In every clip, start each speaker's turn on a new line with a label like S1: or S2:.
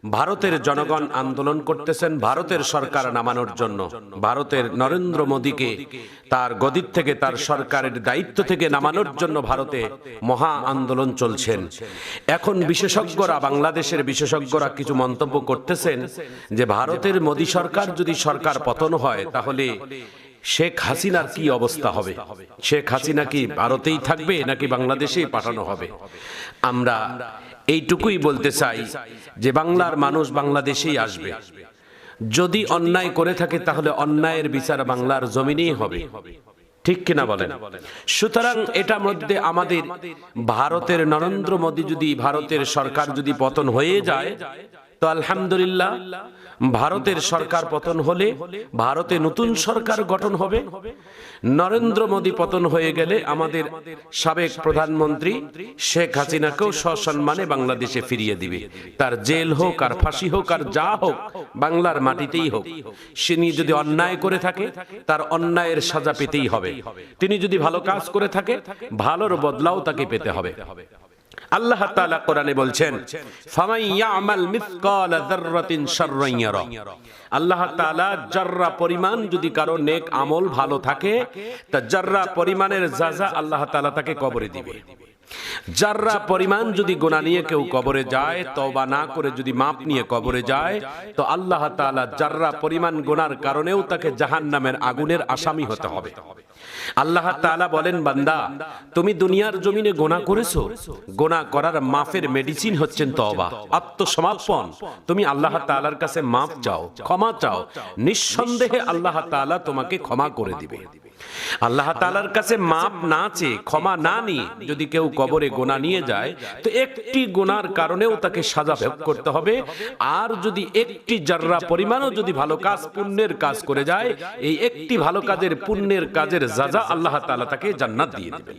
S1: ভারতের জনগণ আন্দোলন করতেছেন ভারতের সরকার নামানোর জন্য। ভারতের নরেন্দ্র মোদীকে তার গদির থেকে, তার সরকারের দায়িত্ব থেকে নামানোর জন্য ভারতে মহা আন্দোলন চলছেন। এখন বিশেষজ্ঞরা, বাংলাদেশের বিশেষজ্ঞরা কিছু মন্তব্য করতেছেন যে ভারতের মোদী সরকার যদি সরকার পতন হয় তাহলে শেখ হাসিনার কি অবস্থা হবে? শেখ হাসিনা কি ভারতেই থাকবে নাকি বাংলাদেশেই পাঠানো হবে? আমরা এইটুকুই বলতে চাই যে বাংলার মানুষ বাংলাদেশেই আসবে। যদি অন্যায় করে থাকে তাহলে অন্যায়ের বিচার বাংলার জমিনেই হবে, ঠিক কিনা বলেন? সুতরাং এটা মধ্যে আমাদের ভারতের নরেন্দ্র মোদী যদি, ভারতের সরকার যদি পতন হয়ে যায় তো আলহামদুলিল্লাহ, ভারতের সরকার পতন হলে ভারতে নতুন সরকার গঠন হবে। নরেন্দ্র মোদী পতন হয়ে গেলে আমাদের সাবেক প্রধানমন্ত্রী শেখ হাসিনাকেও সসম্মানে বাংলাদেশে ফিরিয়ে দিবে। তার জেল হোক আর ফাঁসি হোক আর যা হোক, বাংলার মাটিতেই হোক। সে নিয়ে যদি অন্যায় করে থাকে তার অন্যায়ের সাজা পেতেই হবে। তিনি যদি ভালো কাজ করে থাকে ভালোর বদলাও তাকে পেতে হবে। আল্লাহ তাআলা কোরআনে বলছেন, ফামান ইয়ামাল মিসকালা যাররাতিন শাররান ইয়ারা। আল্লাহ তাআলা যাররা পরিমাণ যদি কারো নেক আমল ভালো থাকে তা যাররা পরিমাণের যাজা আল্লাহ তাআলা তাকে কবরে দিবে। যাররা পরিমাণ যদি গুনাহ নিয়ে কেউ কবরে যায়, তওবা না করে যদি মাপ নিয়ে কবরে যায়, তো আল্লাহ তাআলা যাররা পরিমাণ গুনার কারণেও তাকে জাহান্নামের আগুনের আসামি হতে হবে। আল্লাহ তাআলা বলেন, বান্দা তুমি দুনিয়ার জমিনে গুনাহ করেছো, গুনাহ করার মাফের মেডিসিন হচ্ছেন তওবা, আত্মসমর্পণ। তুমি আল্লাহ তাআলার কাছে মাফ চাও, ক্ষমা চাও, নিঃসন্দেহে আল্লাহ তাআলা তোমাকে ক্ষমা করে দিবে। আল্লাহ তাআলার কাছে মাপ না চেয়ে, ক্ষমা না নিয়ে যদি কেউ কবরে গুনাহ নিয়ে যায় তো একটি গুনার কারণেও তাকে সাজা ভোগ করতে হবে। আর যদি একটি জাররা পরিমাণও যদি ভালো কাজ, পুণ্যের কাজ করে যায়, এই একটি ভালো কাজের পুণ্যের কাজের যাজা আল্লাহ তাআলা তাকে জান্নাত দিয়ে দিবেন।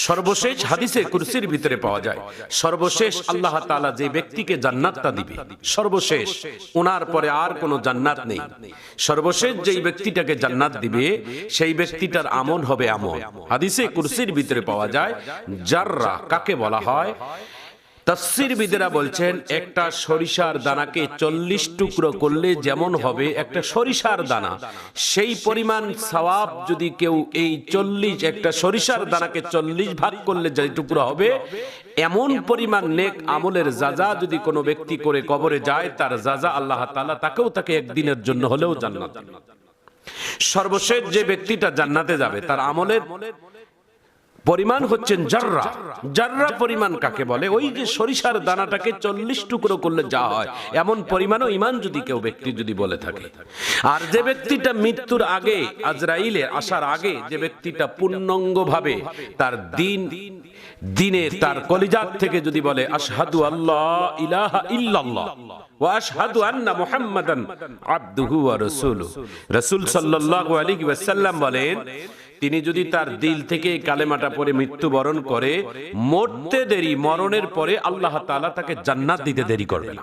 S1: সর্বশেষ হাদিসে কুরসির ভিতরে পাওয়া যায়, সর্বশেষ আল্লাহ তাআলা যে ব্যক্তিকে জান্নাতটা দিবে, সর্বশেষ, ওনার পরে আর কোনো জান্নাত নেই। সর্বশেষ যেই ব্যক্তিটাকে জান্নাত দিবে সেই ব্যক্তিটার আমল হবে এমন। হাদিসে কুরসির ভিতরে পাওয়া যায় জাররা কাকে বলা হয়। তাফসীরবিদেরা বলছেন একটা সরিষার দানাকে 40 টুকরো করলে যেমন হবে একটা সরিষার দানা, সেই পরিমাণ সওয়াব যদি কেউ এই 40 একটা সরিষার দানাকে 40 ভাগ করলে যে টুকরো হবে, এমন পরিমাণ নেক আমলের যাজা যদি কোনো ব্যক্তি করে কবরে যায়, তার যাজা আল্লাহ তাআলা তাকেও তাকে একদিনের জন্য হলেও জান্নাত দিবেন। সর্বশেষ যে ব্যক্তিটা জান্নাতে যাবে তার আমলের পরিমাণ হচ্ছেন জাররা। জাররা পরিমাণ কাকে বলে? ওই যে সরিষার দানাটাকে 40 টুকরো করলে যা হয় এমন পরিমাণও ঈমান যদি কেউ ব্যক্তি যদি বলে থাকে। আর যে ব্যক্তিটা মৃত্যুর আগে, আজরাইলের আসার আগে, যে ব্যক্তিটা পূর্ণাঙ্গভাবে তার দিনে তার কলিজাত থেকে যদি বলে আশহাদু আল্লাহ ইলাহা ইল্লাল্লাহ ওয়া আশহাদু আন্না মুহাম্মাদান আবদুহু ওয়া রাসূলুহু, রাসূল সাল্লাল্লাহু আলাইহি ওয়াসাল্লাম বলেন, তিনি যদি তার দিল থেকে কালেমাটা পড়ে মৃত্যুবরণ করে, মরতে দেরি, মরণের পরে আল্লাহ তাআলা তাকে জান্নাত দিতে দেরি করবেন।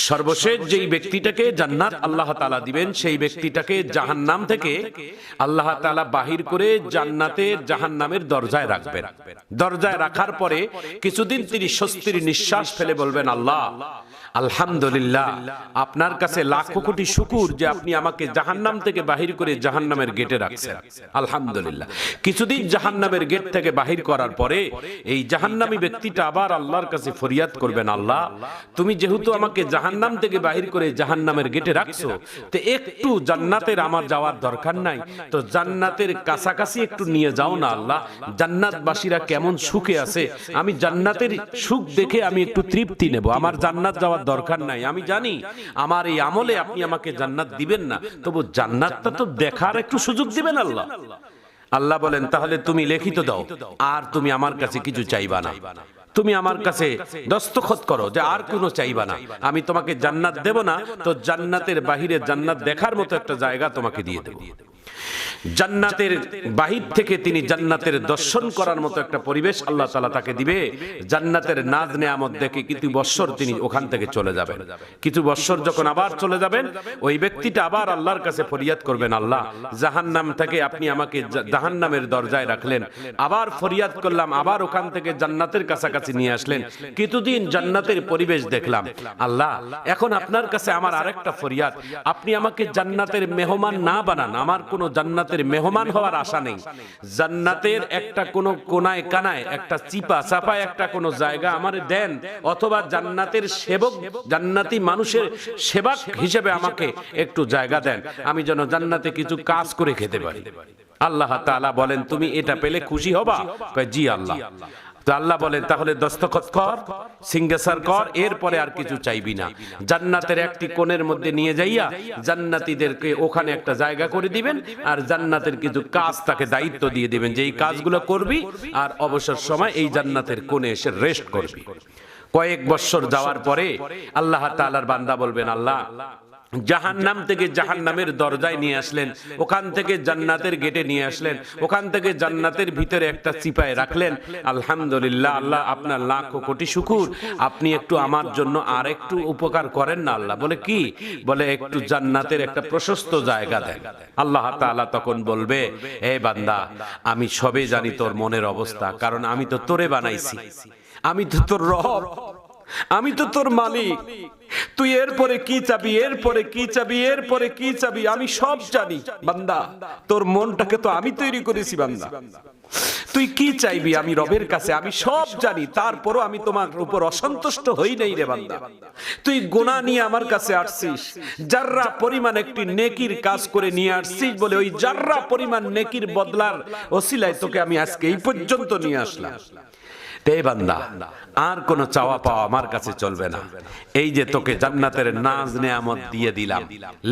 S1: সর্বশেষ যেই ব্যক্তিটাকে জান্নাত আল্লাহ তাআলা দিবেন সেই ব্যক্তিটাকে জাহান্নাম থেকে আল্লাহ তাআলা বাহির করে জান্নাতে জাহান্নামের দরজায় রাখবেন। দরজায় রাখার পরে কিছুদিন তিনি স্বস্তির নিঃশ্বাস ফেলে বলবেন, আল্লাহ আলহামদুলিল্লাহ, আপনার কাছে লাখো কোটি শুকর যে আপনি আমাকে জাহান্নাম থেকে বাহির করে জাহান্নামের গেটে রাখছেন। আলহামদুলিল্লাহ। কিছুদিন জাহান্নামের গেট থেকে বাহির করার পরে এই জাহান্নামী ব্যক্তিটা আবার আল্লাহর কাছে ফরিয়াদ করবেন, আল্লাহ তুমি যেহেতু আমাকে জাহান্নাম থেকে বাহির করে জাহান্নামের গেটে রাখছো, তো একটু জান্নাতের আমার যাওয়ার দরকার নাই, তো জান্নাতের কাছাকাছি একটু নিয়ে যাও না আল্লাহ। জান্নাতবাসীরা কেমন সুখে আছে, আমি জান্নাতের সুখ দেখে আমি একটু তৃপ্তি নেব, আমার জান্নাত যাওয়ার দরকার নাই। আমি জানি আমার এই আমলে আপনি আমাকে জান্নাত দিবেন না, তবু জান্নাতটা তো দেখার একটু সুযোগ দিবেন আল্লাহ। আল্লাহ বলেন, তাহলে তুমি লিখিত দাও, আর তুমি আমার কাছে কিছু চাইবা না, তুমি আমার কাছে দস্তখত করো যে আর কোনো চাইবা না, আমি তোমাকে জান্নাত দেব না, তো জান্নাতের বাহিরে জান্নাত দেখার মতো একটা জায়গা তোমাকে দিয়ে দেব। জান্নাতের বাহির থেকে তিনি জান্নাতের দর্শন করার মতো একটা পরিবেশ আল্লাহ তাআলা তাকে দিবে। জান্নাতের নাজ নেয়ামত দেখে কিছু বৎসর তিনি ওখান থেকে চলে যাবেন। কিছু বৎসর যখন আবার চলে যাবেন, ওই ব্যক্তিটা আবার আল্লাহর কাছে ফরিয়াদ করবেন, আল্লাহ জাহান্নাম থেকে আপনি আমাকে জাহান্নামের দরজায় রাখলেন, আবার ফরিয়াদ করলাম, আবার ওখান থেকে জান্নাতের কাছাকাছি নিয়ে আসলেন, কিছুদিন জান্নাতের পরিবেশ দেখলাম, আল্লাহ এখন আপনার কাছে আমার আরেকটা ফরিয়াদ, আপনি আমাকে জান্নাতের মেহমান না বানান, আমার কোনো জান্নাতের মেহমান হওয়ার আশা নেই, জান্নাতের একটা কোনো কোনায় কানায় একটা চিপা চাপায় একটা কোনো জায়গা আমারে দেন, অথবা জান্নাতের সেবক জান্নাতি মানুষের সেবক হিসেবে আমাকে একটু জায়গা দেন, আমি যেন জান্নাতে কিছু কাজ করে খেতে পারি। আল্লাহ তাআলা বলেন তুমি এটা পেলে খুশি হবা? কয় জি আল্লাহ। তো আল্লাহ বলেন তাহলে দস্তখত কর, সিগনেচার কর, এরপরে আর কিছু চাইবি না। জান্নাতের একটি কোণের মধ্যে নিয়ে যাইয়া জান্নাতীদেরকে ওখানে একটা জায়গা করে দিবেন, আর জান্নাতের কিছু কাজ তাকে দায়িত্ব দিয়ে দিবেন যে এই কাজগুলো করবি, আর অবসর সময় এই জান্নাতের কোণে এসে রেস্ট করবি। কয়েক বছর যাওয়ার পরে আল্লাহ তাআলার বান্দা বলবেন, আল্লাহ জাহান্নাম থেকে জাহান্নামের দরজায় নিয়ে আসলেন, ওখান থেকে জান্নাতের গেটে নিয়ে আসলেন, ওখান থেকে জান্নাতের ভিতরে একটা চিপায় রাখলেন, আলহামদুলিল্লাহ আল্লাহ আপনার লাখো কোটি শুকর, আপনি একটু আমার জন্য আর একটু উপকার করেন না। আল্লাহ বলে কি? বলে একটু জান্নাতের একটা প্রশস্ত জায়গা দেন। আল্লাহ তাআলা তখন বলবে, এ বান্দা আমি সবে জানি তোর মনের অবস্থা, কারণ আমি তো তোরে বানাইছি, আমি তো তোর রব, আমি তো তোর মালিক, তুই এরপরে কি চাবি, এরপরে কি চাবি, এরপরে কি চাবি আমি সব জানি। বান্দা তোর মনটাকে তো আমি তৈরি করেছি, বান্দা তুই কি চাইবি আমি রবের কাছে আমি সব জানি, তারপরও আমি তোমার উপর অসন্তুষ্ট হই নাই রে বান্দা। তুই গুনাহ নিয়ে আমার কাছে আসছিস, জাররা পরিমাণ একটি নেকির কাজ করে নিয়ে আসছিস বলে ওই জাররা পরিমাণ নেকির বদলার ওসিলায় তোকে আমি আজকে এই পর্যন্ত নিয়ে আসলাম। তে বান্দা আর কোন চাওয়া পাওয়া আমার কাছে চলবে না, এই যে তোকে জান্নাতের নাজ নেয়ামত দিয়ে দিলাম,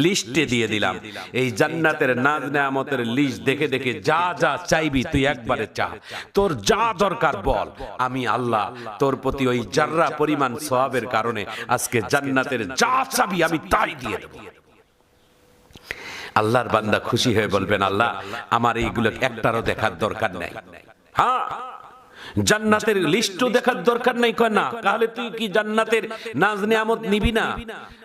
S1: লিস্টে দিয়ে দিলাম, এই জান্নাতের নাজ নেয়ামতের লিস্ট দেখে দেখে যা যা চাইবি তুই একবারে চা, তোর যা দরকার বল, আমি আল্লাহ তোর প্রতি ওই জাররা পরিমাণ সওয়াবের কারণে আজকে জান্নাতের যা চাবি আমি তাই দিয়ে দেব। আল্লাহর বান্দা খুশি হয়ে বলবেন, আল্লাহ আমার এইগুলো একটারও দেখার দরকার নাই। হ্যাঁ জান্নাতের লিস্টও দেখার দরকার নাই। কয় না, তাহলে তুই কি জান্নাতের নাজ নিয়ামত নিবি না?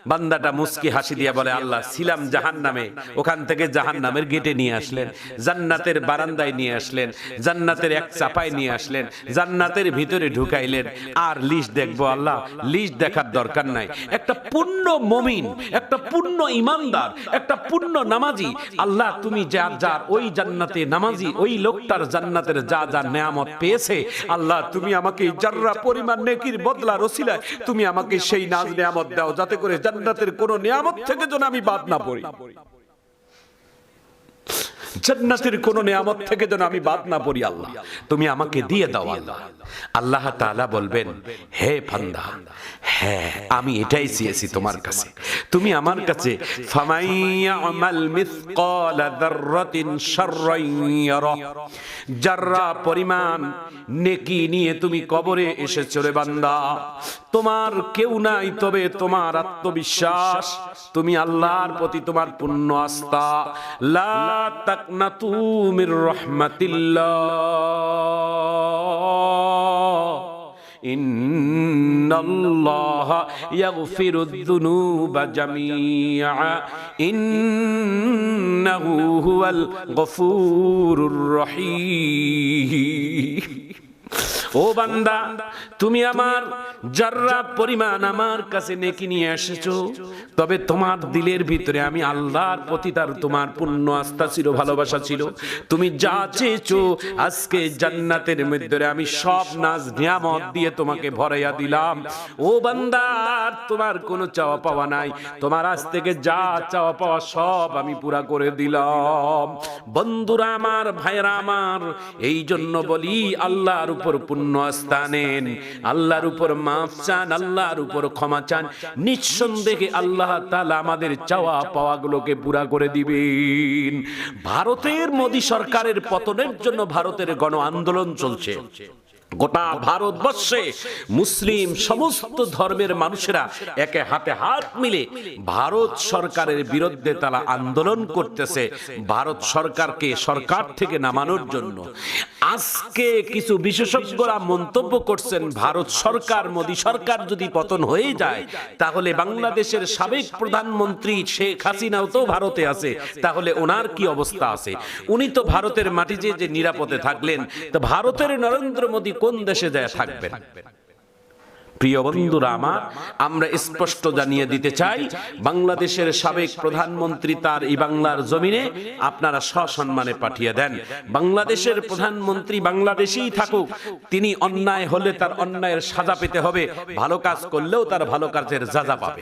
S1: বান্দাটা মুস্কি হাসি দিয়া বলে, আল্লাহ ছিলাম জাহান্নামে, ওখান থেকে জাহান্নামের গেটে নিয়ে আসলেন, জান্নাতের বারান্দায় নিয়ে আসলেন, জান্নাতের এক চাপায় নিয়ে আসলেন, জান্নাতের ভিতরে ঢুকাইলেন, আর লিস্ট দেখবো? আল্লাহ লিস্ট দেখার দরকার নাই। একটা পূর্ণ মুমিন, একটা পূর্ণ ইমানদার, একটা পূর্ণ নামাজি, আল্লাহ তুমি যার যার ওই জান্নাতে নামাজি ওই লোকটার জান্নাতের যা যা নেয়ামত পেয়েছে, আল্লাহ তুমি আমাকে জাররা পরিমাণ নেকির বদলার ওসিলায় তুমি আমাকে সেই নাজ নেয়ামত দাও, যাতে করে জান্নাতের কোন নিয়ামত থেকে যেন আমি বাদ না পড়ি, জান্নাতের কোন নিয়ামত থেকে যেন আমি বাদ না পড়ি, আল্লাহ তুমি আমাকে দিয়ে দাও। আল্লাহ আল্লাহ তাআলা বলবেন, হে বান্দা হ্যাঁ আমি এটাই চেয়েছি তোমার কাছে, তুমি আমার কাছে ফামাইয়ামাল মিসকালা যাররাতিন শাররান ইয়ারা, জাররা পরিমাণ নেকি নিয়ে তুমি কবরে এসেছো রে বান্দা, তোমার কেউ নাই তবে তোমার আত্মবিশ্বাস, তুমি আল্লাহর প্রতি তোমার পূর্ণ আস্থা। লা তাকনাতু মির রাহমাতিল্লাহ, ইন্নাল্লাহা ইয়াগফিরুয যুনুবা জামিআ, ইন্নাহু হুয়াল গফুরুর রহিম। ও বান্দা তুমি আমার জাররা পরিমাণ আমার কাছে নেকি নিয়ে এসেছো, তবে তোমার দিলের ভিতরে আমি আল্লাহর প্রতি তার তোমার পূর্ণ আস্থা ছিল, ভালোবাসা ছিল, তুমি যা চেয়েছো আজকে জান্নাতের মধ্যে আমি সব নাজ নিয়ামত দিয়ে তোমাকে ভরাইয়া দিলাম। ও বান্দা তোমার কোনো চাওয়া পাওয়া নাই, তোমার আজ থেকে যা চাওয়া পাওয়া সব আমি পুরা করে দিলাম। বন্ধুরা আমার, ভাইরা আমার, এই জন্য বলি আল্লাহর উপর পূর্ণ আস্থা নেন, আল্লাহর উপর মাফ চান, আল্লাহর উপর ক্ষমা চান, নিঃসন্দেহে আল্লাহ তাআলা আমাদের চাওয়া পাওয়াগুলোকে পুরা করে দিবেন। ভারতের মোদী সরকারের পতনের জন্য ভারতের গণ আন্দোলন চলছে, গোটা ভারতবর্ষে মুসলিম সমস্ত ধর্মের মানুষেরা একে হাতে হাত মিলে ভারত সরকারের বিরুদ্ধে তারা আন্দোলন করতেছে, ভারত সরকারকে সরকার থেকে নামানোর জন্য। আজকে কিছু বিশেষজ্ঞরা মন্তব্য করছেন, ভারত সরকার, মোদী সরকার যদি পতন হয়ে যায়, তাহলে বাংলাদেশের সাবেক প্রধানমন্ত্রী শেখ হাসিনাও তো ভারতে আছে, তাহলে ওনার কি অবস্থা আছে? উনি তো ভারতের মাটিতে যে নিরাপদে থাকলেন, তো ভারতের নরেন্দ্র মোদী কোন দেশে যায় থাকবেন? প্রিয় বন্ধুরা আমার, আমরা স্পষ্ট জানিয়ে দিতে চাই, বাংলাদেশের সাবেক প্রধানমন্ত্রী তার এই বাংলার জমিনে আপনারা সসম্মানে পাঠিয়ে দেন। বাংলাদেশের প্রধানমন্ত্রী বাংলাদেশেই থাকুক, তিনি অন্যায় হলে তার অন্যায়ের সাজা পেতে হবে, ভালো কাজ করলেও তার ভালো কাজের সাজা পাবে।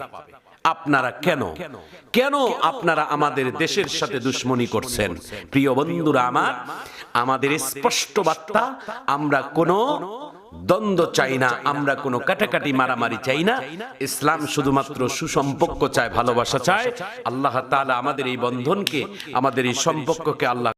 S1: আপনারা কেন আপনারা আমাদের দেশের সাথে দুশ্মনী করছেন? প্রিয় বন্ধুরা আমার, আমাদের স্পষ্ট বার্তা, আমরা কোনো দ্বন্দ্ব চাই না, আমরা কোনো কাটাকাটি মারামারি চাই না। ইসলাম শুধুমাত্র সুসম্পর্ক চায়, ভালোবাসা চায়। আল্লাহ তাআলা আমাদের এই বন্ধনকে, আমাদের এই সম্পর্ককে আল্লাহ